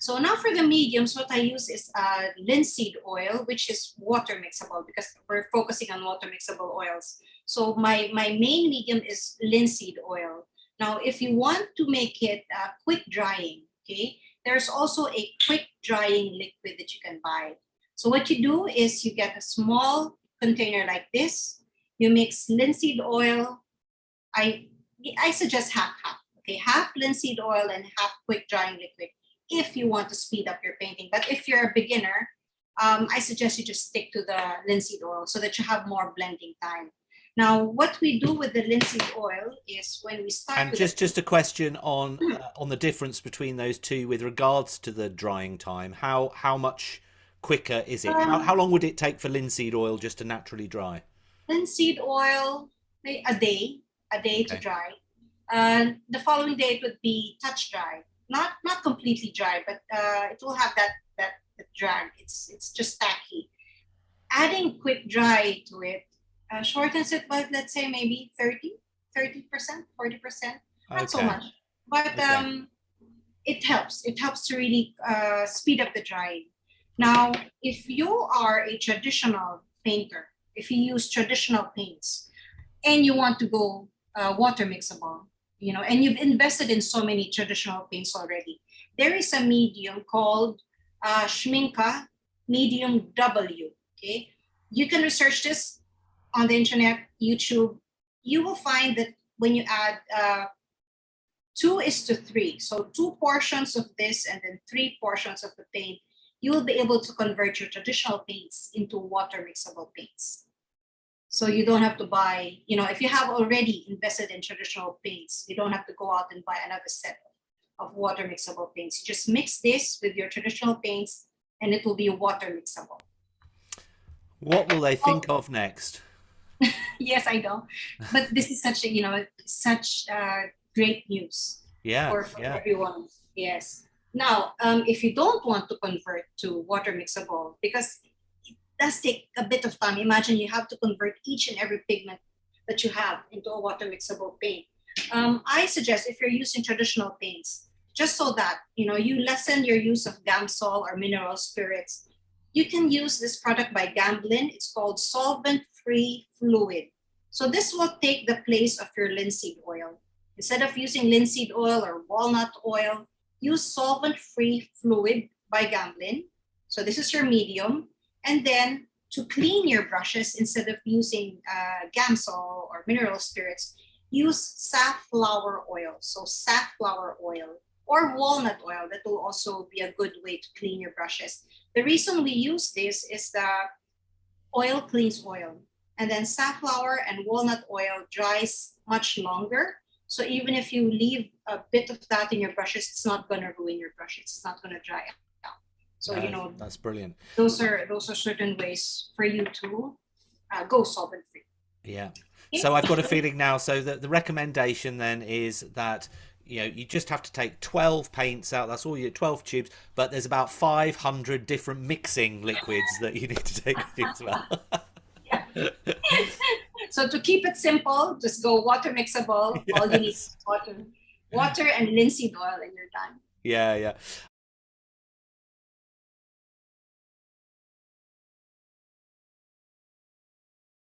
So now for the mediums, what I use is linseed oil, which is water mixable because we're focusing on water mixable oils. So my main medium is linseed oil. Now, if you want to make it quick drying, okay, there's also a quick drying liquid that you can buy. So what you do is you get a small container like this. You mix linseed oil. I suggest half. Okay, half linseed oil and half quick drying liquid if you want to speed up your painting. But if you're a beginner, I suggest you just stick to the linseed oil so that you have more blending time. Now, what we do with the linseed oil is when we start. And just a question on the difference between those two with regards to the drying time. How much quicker is it? How long would it take for linseed oil just to naturally dry? Linseed oil, a day to Okay. dry. The following day it would be touch dry, not completely dry, but it will have that drag. It's just tacky. Adding quick dry to it shortens it by, let's say, maybe 30%, 40%. Not so Okay. much, but Okay. it helps. It helps to really speed up the drying. Now, if you are a traditional painter, if you use traditional paints and you want to go water mixable, and you've invested in so many traditional paints already, there is a medium called schmincke medium W. Okay, you can research this on the internet, YouTube. You will find that when you add 2:3, so 2 portions of this and then 3 portions of the paint, you will be able to convert your traditional paints into water mixable paints. So you don't have to buy, if you have already invested in traditional paints, you don't have to go out and buy another set of water mixable paints. You just mix this with your traditional paints and it will be water mixable. What will they Oh, think of next? yes, I know. But this is such great news Yeah, for yeah. everyone. Yes. Now, if you don't want to convert to water mixable, because it does take a bit of time. Imagine you have to convert each and every pigment that you have into a water mixable paint. I suggest if you're using traditional paints, just so that you lessen your use of Gamsol or mineral spirits, you can use this product by Gamblin. It's called solvent-free fluid. So this will take the place of your linseed oil. Instead of using linseed oil or walnut oil, use solvent-free fluid by Gamblin. So this is your medium. And then to clean your brushes, instead of using Gamsol or mineral spirits, use safflower oil. So safflower oil or walnut oil, that will also be a good way to clean your brushes. The reason we use this is that oil cleans oil. And then safflower and walnut oil dries much longer. So even if you leave a bit of that in your brushes, it's not going to ruin your brushes. It's not going to dry out. So That's brilliant. those are certain ways for you to go solvent free. Yeah. Okay? So I've got a feeling now. So the recommendation then is that you just have to take 12 paints out. That's all you 12 tubes. But there's about 500 different mixing liquids that you need to take with you as well. Yeah. So to keep it simple, just go water mixable. All you need Yes. is water and linseed oil, and you're done. Yeah, yeah.